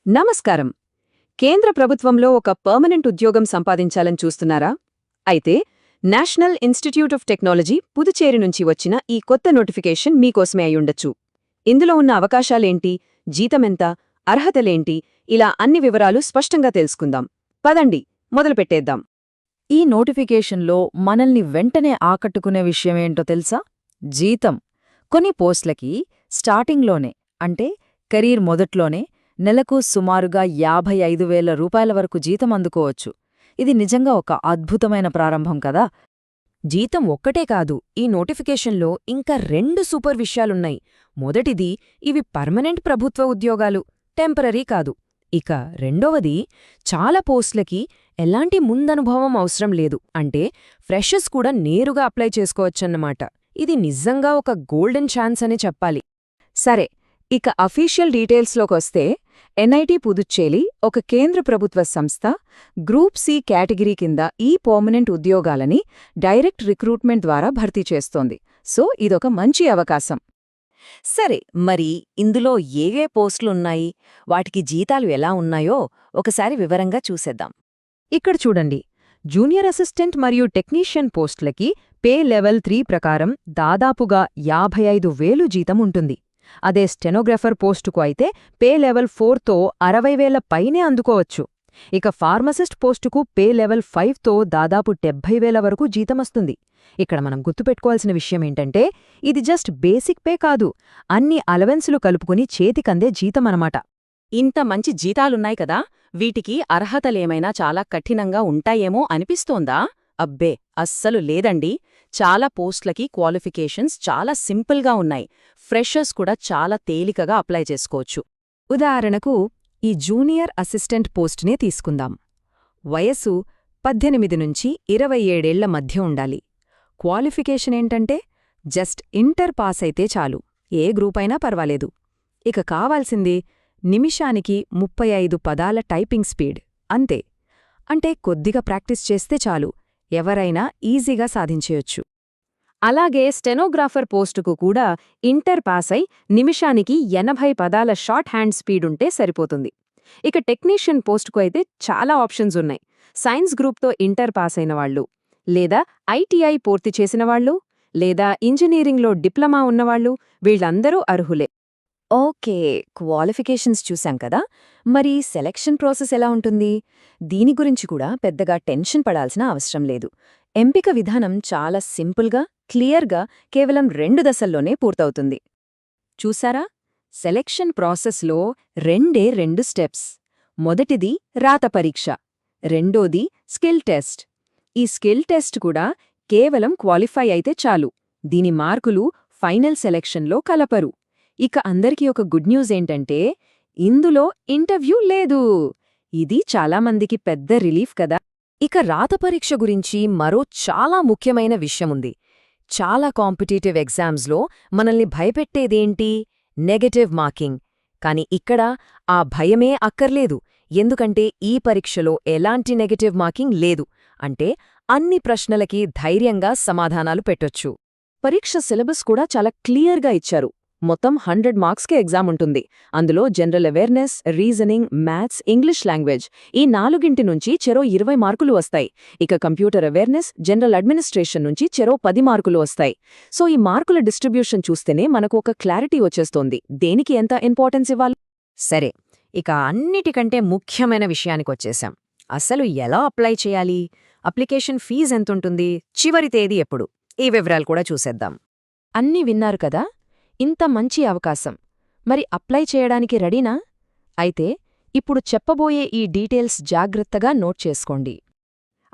నమస్కారం. కేంద్ర ప్రభుత్వంలో ఒక పర్మనెంట్ ఉద్యోగం సంపాదించాలని చూస్తున్నారా? అయితే national institute of technology Puducherry నుంచి వచ్చిన ఈ కొత్త నోటిఫికేషన్ మీకోసమే అయ్యుండొచ్చు. ఇందులో ఉన్న అవకాశాలేంటి, జీతమెంత, అర్హతలేంటి, ఇలా అన్ని వివరాలు స్పష్టంగా తెలుసుకుందాం. పదండి, మొదలుపెట్టేద్దాం. ఈ నోటిఫికేషన్లో మనల్ని వెంటనే ఆకట్టుకునే విషయమేంటో తెలుసా? జీతం. కొన్ని పోస్ట్లకి స్టార్టింగ్లోనే అంటే కెరీర్ మొదట్లోనే నెలకు సుమారుగా 55,000 రూపాయల వరకు జీతం అందుకోవచ్చు. ఇది నిజంగా ఒక అద్భుతమైన ప్రారంభం కదా. జీతం ఒక్కటే కాదు, ఈ నోటిఫికేషన్లో ఇంకా 2 సూపర్ విషయాలున్నాయి. మొదటిది, ఇవి పర్మనెంట్ ప్రభుత్వ ఉద్యోగాలు, టెంపరరీ కాదు. ఇక రెండవది, చాలా పోస్టులకి ఎలాంటి ముందనుభవం అవసరం లేదు, అంటే ఫ్రెషర్స్ కూడా నేరుగా అప్లై చేసుకోవచ్చన్నమాట. ఇది నిజంగా ఒక గోల్డెన్ ఛాన్స్ అని చెప్పాలి. సరే, ఇక అఫీషియల్ డీటెయిల్స్లోకొస్తే ఎన్ఐటి పుదుచ్చేరి ఒక కేంద్ర ప్రభుత్వ సంస్థ గ్రూప్ సి కేటగిరీ కింద ఈ పర్మనెంట్ ఉద్యోగాలని డైరెక్ట్ రిక్రూట్మెంట్ ద్వారా భర్తీ చేస్తోంది. సో ఇదొక మంచి అవకాశం. సరే, మరి ఇందులో ఏవే పోస్టులున్నాయి, వాటికి జీతాలు ఎలా ఉన్నాయో ఒకసారి వివరంగా చూసేద్దాం. ఇక్కడ చూడండి, జూనియర్ అసిస్టెంట్ మరియు టెక్నీషియన్ పోస్టులకి పే లెవెల్ 3 ప్రకారం దాదాపుగా 55,000 జీతం ఉంటుంది. అదే స్టెనోగ్రాఫర్ పోస్టుకు అయితే పే లెవెల్ 4తో 60,000 పైనే అందుకోవచ్చు. ఇక ఫార్మసిస్ట్ పోస్టుకు పే లెవెల్ 5తో దాదాపు 70,000 వరకు జీతమస్తుంది. ఇక్కడ మనం గుర్తుపెట్టుకోవాల్సిన విషయమేంటంటే, ఇది జస్ట్ బేసిక్ పే కాదు, అన్ని అలవెన్సులు కలుపుకుని చేతికందే జీతమనమాట. ఇంత మంచి జీతాలున్నాయి కదా, వీటికి అర్హతలేమైనా చాలా కఠినంగా ఉంటాయేమో అనిపిస్తోందా? అబ్బే, అస్సలు లేదండి. చాలా పోస్టులకి క్వాలిఫికేషన్స్ చాలా సింపుల్గా ఉన్నాయి. ఫ్రెషర్స్ కూడా చాలా తేలికగా అప్లై చేసుకోవచ్చు. ఉదాహరణకు ఈ జూనియర్ అసిస్టెంట్ పోస్టునే తీసుకుందాం. వయస్సు 18 నుంచి 27 మధ్య ఉండాలి. క్వాలిఫికేషన్ ఏంటంటే జస్ట్ ఇంటర్ పాస్ అయితే చాలు, ఏ గ్రూపైనా పర్వాలేదు. ఇక కావాల్సింది నిమిషానికి 35 పదాల టైపింగ్ స్పీడ్, అంతే. అంటే కొద్దిగా ప్రాక్టీస్ చేస్తే చాలు, ఎవరైనా ఈజీగా సాధించేయొచ్చు. అలాగే స్టెనోగ్రాఫర్ పోస్టుకు కూడా ఇంటర్ పాస్ అయి నిమిషానికి 80 పదాల షార్ట్ హ్యాండ్ స్పీడుంటే సరిపోతుంది. ఇక టెక్నీషియన్ పోస్టుకు అయితే చాలా ఆప్షన్స్ ఉన్నాయి. సైన్స్ గ్రూప్తో ఇంటర్ పాస్ అయిన వాళ్ళు, లేదా ఐటీఐ పూర్తి చేసిన వాళ్ళు, లేదా ఇంజనీరింగ్లో డిప్లొమా ఉన్నవాళ్లు, వీళ్లందరూ అర్హులే. ఓకే, క్వాలిఫికేషన్స్ చూశాం కదా, మరి సెలక్షన్ ప్రాసెస్ ఎలా ఉంటుంది? దీని గురించి కూడా పెద్దగా టెన్షన్ పడాల్సిన అవసరం లేదు. ఎంపిక విధానం చాలా సింపుల్గా, క్లియర్గా కేవలం 2 దశల్లోనే పూర్తవుతుంది. చూసారా, సెలక్షన్ ప్రాసెస్లో 2 స్టెప్స్. మొదటిది రాత పరీక్ష, రెండోది స్కిల్ టెస్ట్. ఈ స్కిల్ టెస్ట్ కూడా కేవలం క్వాలిఫై అయితే చాలు, దీని మార్కులు ఫైనల్ సెలక్షన్లో కలపరు. ఇక అందరికీ ఒక గుడ్ న్యూస్ ఏంటంటే, ఇందులో ఇంటర్వ్యూ లేదు. ఇది చాలామందికి పెద్ద రిలీఫ్ కదా. ఇక రాత పరీక్ష గురించి మరో చాలా ముఖ్యమైన విషయముంది. చాలా కాంపిటీటివ్ ఎగ్జామ్స్లో మనల్ని భయపెట్టేదేంటి? Negative marking. కాని ఇక్కడ ఆ భయమే అక్కర్లేదు, ఎందుకంటే ఈ పరీక్షలో ఎలాంటి నెగటివ్ మార్కింగ్ లేదు. అంటే అన్ని ప్రశ్నలకి ధైర్యంగా సమాధానాలు పెట్టొచ్చు. పరీక్ష సిలబస్ కూడా చాలా క్లియర్గా ఇచ్చారు. మొత్తం 100 మార్క్స్కే ఎగ్జామ్ ఉంటుంది. అందులో general awareness, reasoning, maths, English language ఈ 4 నుంచి చెరో 20 మార్కులు వస్తాయి. ఇక కంప్యూటర్ అవేర్నెస్, జనరల్ అడ్మినిస్ట్రేషన్ నుంచి చెరో 10 మార్కులు వస్తాయి. సో ఈ మార్కుల డిస్ట్రిబ్యూషన్ చూస్తేనే మనకు ఒక క్లారిటీ వచ్చేస్తోంది, దేనికి ఎంత ఇంపార్టెన్స్ ఇవ్వాలి. సరే, ఇక అన్నిటికంటే ముఖ్యమైన విషయానికొచ్చేశాం. అసలు ఎలా అప్లై చేయాలి? అప్లికేషన్ ఫీజు ఎంతుంటుంది? చివరి తేదీ ఎప్పుడు? ఈ వివరాలు కూడా చూసేద్దాం. అన్నీ విన్నారు కదా, ఇంత మంచి అవకాశం. మరి అప్లై చేయడానికి రెడీనా? అయితే ఇప్పుడు చెప్పబోయే ఈ డీటెయిల్స్ జాగ్రత్తగా నోట్ చేసుకోండి.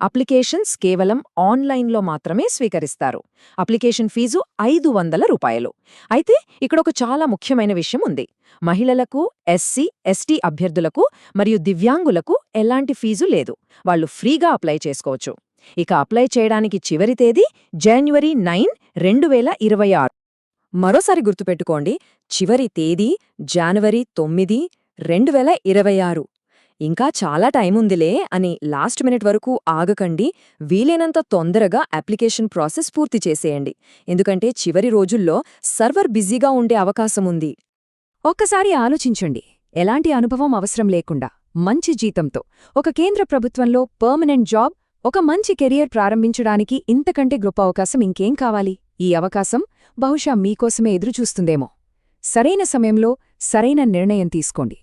అప్లికేషన్స్ కేవలం ఆన్లైన్లో మాత్రమే స్వీకరిస్తారు. అప్లికేషన్ ఫీజు 500 రూపాయలు. అయితే ఇక్కడొక చాలా ముఖ్యమైన విషయం ఉంది. మహిళలకు, ఎస్సీ, ఎస్టీ అభ్యర్థులకు మరియు దివ్యాంగులకు ఎలాంటి ఫీజు లేదు. వాళ్లు ఫ్రీగా అప్లై చేసుకోవచ్చు. ఇక అప్లై చేయడానికి చివరి తేదీ జనవరి 9, 2026. మరోసారి గుర్తుపెట్టుకోండి, చివరి తేదీ జనవరి 9, 2026. ఇంకా చాలా టైముందిలే అని లాస్ట్ మినిట్ వరకు ఆగకండి. వీలైనంత తొందరగా అప్లికేషన్ ప్రాసెస్ పూర్తి చేసేయండి, ఎందుకంటే చివరి రోజుల్లో సర్వర్ బిజీగా ఉండే అవకాశముంది. ఒక్కసారి ఆలోచించండి, ఎలాంటి అనుభవం అవసరం లేకుండా మంచి జీతంతో ఒక కేంద్ర ప్రభుత్వంలో పర్మనెంట్ జాబ్, ఒక మంచి కెరియర్ ప్రారంభించడానికి ఇంతకంటే గొప్ప అవకాశం ఇంకేం కావాలి? ఈ అవకాశం బహుశా మీకోసమే ఎదురుచూస్తుందేమో. సరైన సమయంలో సరైన నిర్ణయం తీసుకోండి.